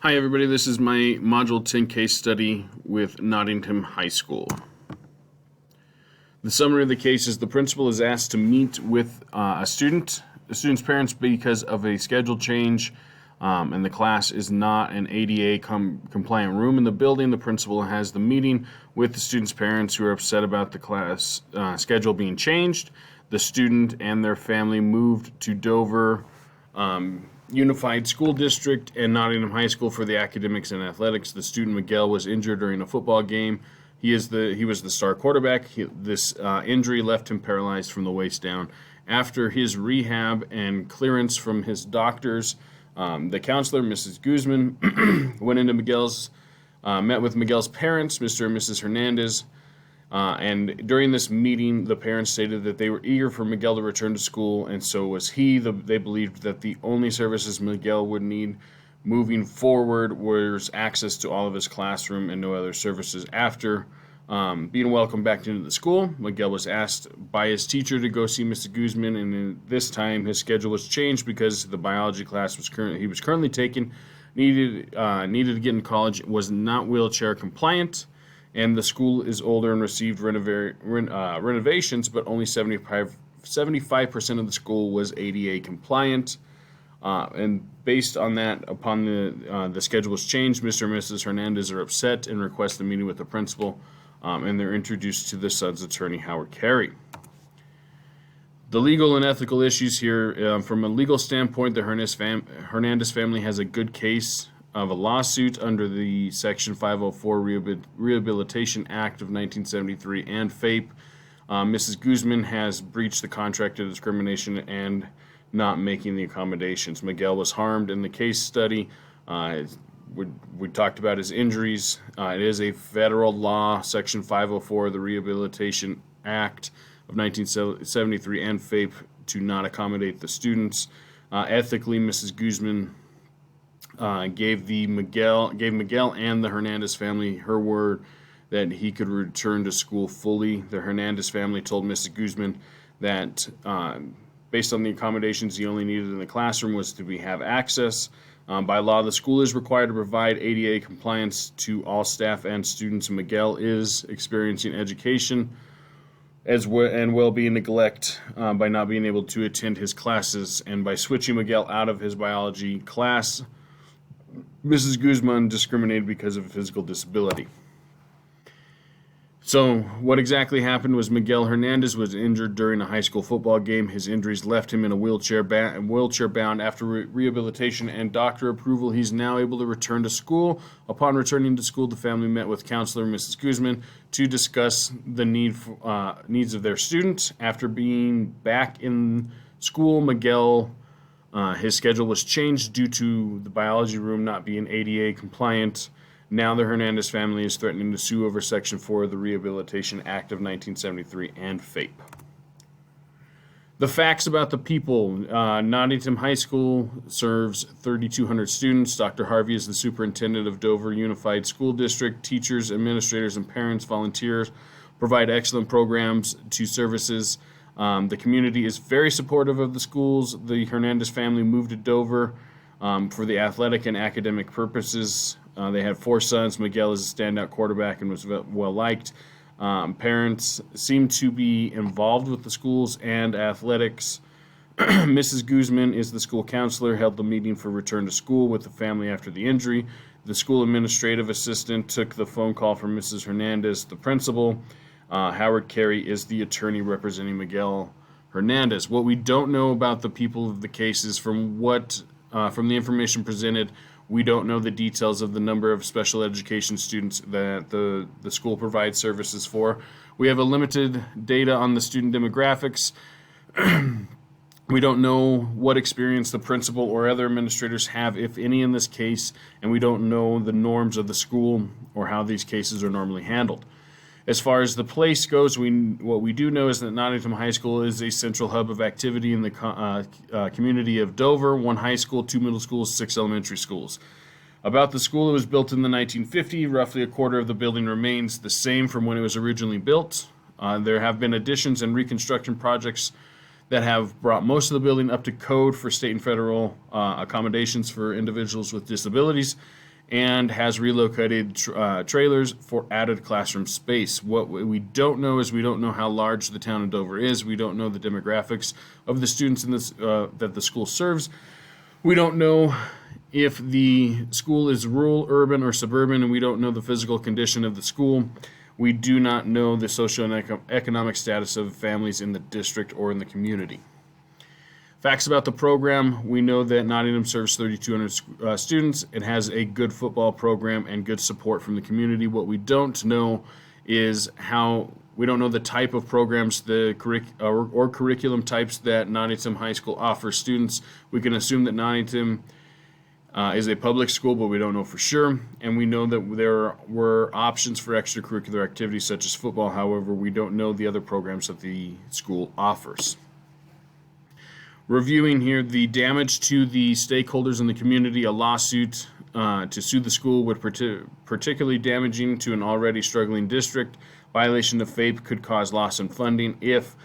Hi everybody, this is my Module 10 case study with Nottingham High School. The summary of the case is the principal is asked to meet with the student's parents because of a schedule change, and the class is not an ADA compliant room in the building. The principal has the meeting with the student's parents who are upset about the class schedule being changed. The student and their family moved to Dover Unified School District and Nottingham High School for the academics and athletics. The student Miguel was injured during a football game. He was the star quarterback. This injury left him paralyzed from the waist down. After his rehab and clearance from his doctors, the counselor, Mrs. Guzman, went into met with Miguel's parents, Mr. and Mrs. Hernandez. And during this meeting, the parents stated that they were eager for Miguel to return to school, and so was he. They believed that the only services Miguel would need moving forward was access to all of his classroom and no other services. After being welcomed back into the school, Miguel was asked by his teacher to go see Mr. Guzman, and this time his schedule was changed because the biology class he was currently taking needed to get in college, was not wheelchair compliant. And the school is older and received renovations, but only 75% of the school was ADA compliant. And based on that, upon the schedule was changed, Mr. and Mrs. Hernandez are upset and request a meeting with the principal, and they're introduced to the son's attorney, Howard Carey. The legal and ethical issues here, from a legal standpoint, the Hernandez family has a good case of a lawsuit under the Section 504 Rehabilitation Act of 1973 and FAPE. Mrs. Guzman has breached the contract of discrimination and not making the accommodations. Miguel was harmed in the case study. We talked about his injuries. It is a federal law, Section 504 of the Rehabilitation Act of 1973 and FAPE, to not accommodate the students. Ethically, Mrs. Guzman gave Miguel and the Hernandez family her word that he could return to school fully. The Hernandez family told Mrs. Guzman that based on the accommodations he only needed in the classroom was to have access. By law, the school is required to provide ADA compliance to all staff and students. Miguel is experiencing education and well-being neglect by not being able to attend his classes, and by switching Miguel out of his biology class, Mrs. Guzman discriminated because of physical disability. So what exactly happened was Miguel Hernandez was injured during a high school football game. His injuries left him in a wheelchair bound. After rehabilitation and doctor approval, he's now able to return to school. Upon returning to school, the family met with counselor Mrs. Guzman to discuss the needs of their student. After being back in school, Miguel his schedule was changed due to the biology room not being ADA compliant. Now the Hernandez family is threatening to sue over Section 4 of the Rehabilitation Act of 1973 and FAPE. The facts about the people. Nottingham High School serves 3,200 students. Dr. Harvey is the superintendent of Dover Unified School District. Teachers, administrators, and parents, volunteers provide excellent programs to services. The community is very supportive of the schools. The Hernandez family moved to Dover for the athletic and academic purposes. They had 4 sons. Miguel is a standout quarterback and was well liked. Parents seem to be involved with the schools and athletics. Mrs. Guzman is the school counselor, held the meeting for return to school with the family after the injury. The school administrative assistant took the phone call from Mrs. Hernandez, the principal. Howard Carey is the attorney representing Miguel Hernandez. What we don't know about the people of the cases, from the information presented, we don't know the details of the number of special education students that the school provides services for. We have a limited data on the student demographics. We don't know what experience the principal or other administrators have, if any, in this case, and we don't know the norms of the school or how these cases are normally handled. As far as the place goes, what we do know is that Nottingham High School is a central hub of activity in the community of Dover. 1 high school, 2 middle schools, 6 elementary schools. About the school, it was built in the 1950s. Roughly a quarter of the building remains the same from when it was originally built. There have been additions and reconstruction projects that have brought most of the building up to code for state and federal accommodations for individuals with disabilities. and has relocated trailers for added classroom space. What we don't know is we don't know how large the town of Dover is. We don't know the demographics of the students in this that the school serves. We don't know if the school is rural, urban, or suburban, and we don't know the physical condition of the school. We do not know the socioeconomic status of families in the district or in the community. Facts about the program: we know that Nottingham serves 3,200 students. It has a good football program and good support from the community. What we don't know is we don't know the type of programs, or curriculum types that Nottingham High School offers students. We can assume that Nottingham is a public school, but we don't know for sure. And we know that there were options for extracurricular activities such as football. However, we don't know the other programs that the school offers. Reviewing here the damage to the stakeholders in the community: a lawsuit to sue the school would particularly damaging to an already struggling district. Violation of FAPE could cause loss in funding. If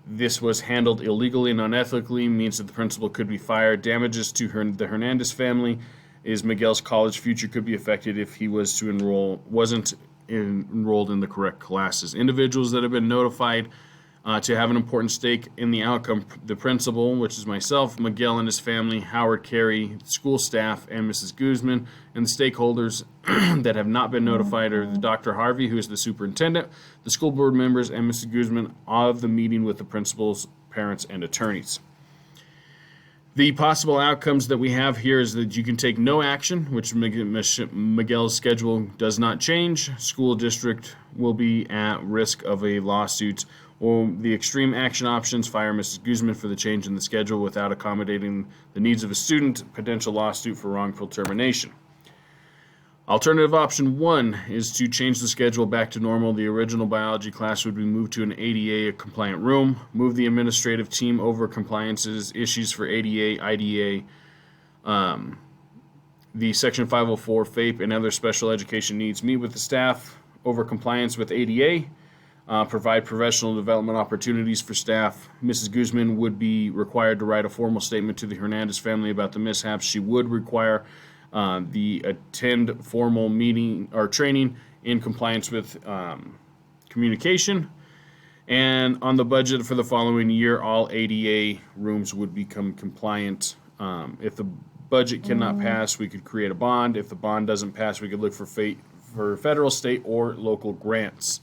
this was handled illegally and unethically, means that the principal could be fired. Damages to the Hernandez family is Miguel's college future could be affected if he wasn't enrolled in the correct classes. Individuals that have been notified to have an important stake in the outcome: the principal, which is myself, Miguel and his family, Howard, Carey, school staff, and Mrs. Guzman. And the stakeholders that have not been notified are the Dr. Harvey, who is the superintendent, the school board members, and Mrs. Guzman of the meeting with the principals, parents, and attorneys. The possible outcomes that we have here is that you can take no action, which Miguel's schedule does not change. School district will be at risk of a lawsuit. Or the extreme action options: fire Mrs. Guzman for the change in the schedule without accommodating the needs of a student, potential lawsuit for wrongful termination. Alternative option 1 is to change the schedule back to normal. The original biology class would be moved to an ADA compliant room, move the administrative team over compliances issues for ADA, IDA, the Section 504 FAPE and other special education needs, meet with the staff over compliance with ADA, provide professional development opportunities for staff. Mrs. Guzman would be required to write a formal statement to the Hernandez family about the mishaps. She would require the attend formal meeting or training in compliance with communication. And on the budget for the following year, all ADA rooms would become compliant. If the budget cannot pass, we could create a bond. If the bond doesn't pass, we could look for federal, state, or local grants.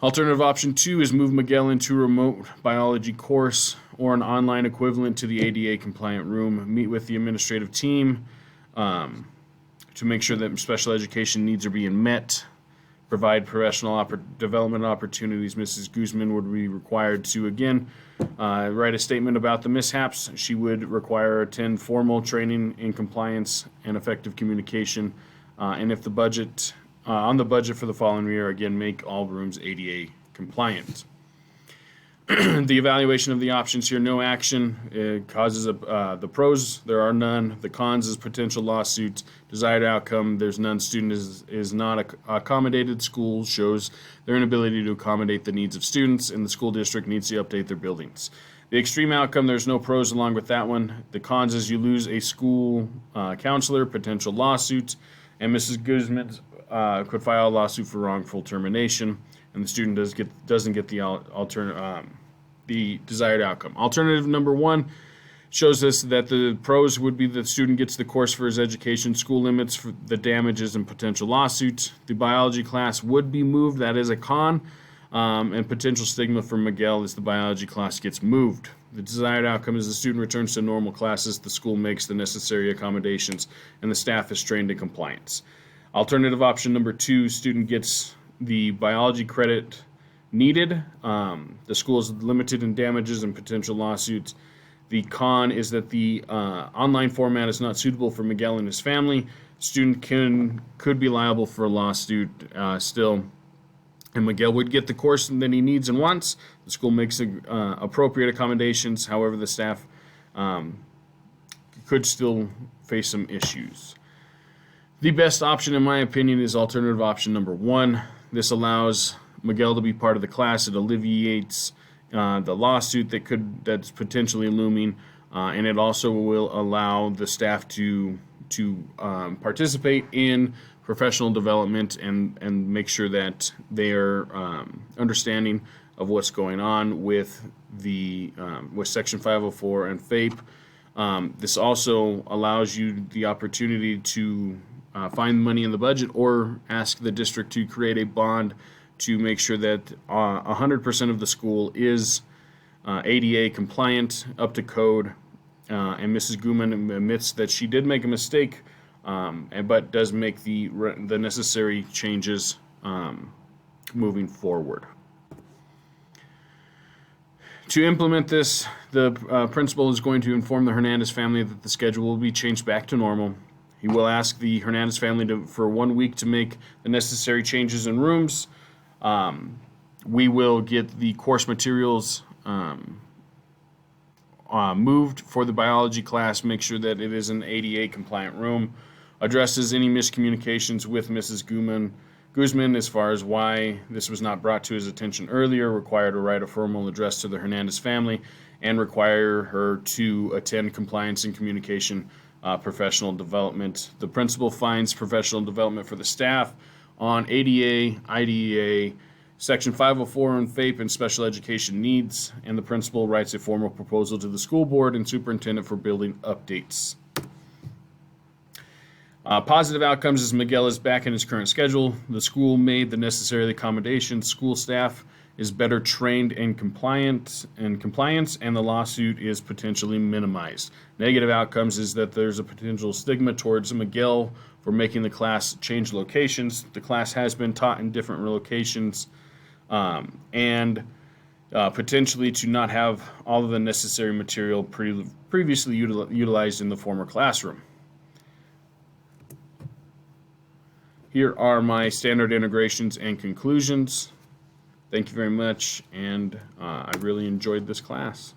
Alternative option 2 is move Miguel into a remote biology course or an online equivalent to the ADA compliant room. Meet with the administrative team to make sure that special education needs are being met. Provide professional development opportunities. Mrs. Guzman would be required to, again, write a statement about the mishaps. She would require attend formal training in compliance and effective communication. And if the budget... on the budget for the following year, again, make all rooms ADA compliant. The evaluation of the options here: no action causes the pros, there are none. The cons is potential lawsuits. Desired outcome: there's none. Student is not accommodated. School shows their inability to accommodate the needs of students, and the school district needs to update their buildings. The extreme outcome: there's no pros along with that one. The cons is you lose a school counselor, potential lawsuits, and Mrs. Guzman's could file a lawsuit for wrongful termination, and the student doesn't get the desired outcome. Alternative number 1 shows us that the pros would be the student gets the course for his education, school limits for the damages and potential lawsuits. The biology class would be moved. That is a con, and potential stigma for Miguel is the biology class gets moved. The desired outcome is the student returns to normal classes, the school makes the necessary accommodations, and the staff is trained in compliance. Alternative option number 2, student gets the biology credit needed. The school is limited in damages and potential lawsuits. The con is that the online format is not suitable for Miguel and his family. Student could be liable for a lawsuit still. And Miguel would get the course that he needs and wants. The school makes appropriate accommodations. However, the staff could still face some issues. The best option, in my opinion, is alternative option number 1. This allows Miguel to be part of the class. It alleviates the lawsuit that's potentially looming, and it also will allow the staff to participate in professional development and make sure that they are understanding of what's going on with with Section 504 and FAPE. This also allows you the opportunity to find money in the budget or ask the district to create a bond to make sure that 100% of the school is ADA compliant, up to code. And Mrs. Guman admits that she did make a mistake, but does make the necessary changes moving forward. To implement this, the principal is going to inform the Hernandez family that the schedule will be changed back to normal. He will ask the Hernandez family for 1 week to make the necessary changes in rooms. We will get the course materials moved for the biology class, make sure that it is an ADA compliant room, addresses any miscommunications with Mrs. Guzman as far as why this was not brought to his attention earlier, required to write a formal address to the Hernandez family, and require her to attend compliance and communication professional development. The principal finds professional development for the staff on ADA, IDEA, Section 504 and FAPE and special education needs, and the principal writes a formal proposal to the school board and superintendent for building updates. Positive outcomes is Miguel is back in his current schedule. The school made the necessary accommodations. School staff is better trained in compliance, and the lawsuit is potentially minimized. Negative outcomes is that there's a potential stigma towards Miguel for making the class change locations. The class has been taught in different locations, and potentially to not have all of the necessary material previously utilized in the former classroom. Here are my standard integrations and conclusions. Thank you very much, and I really enjoyed this class.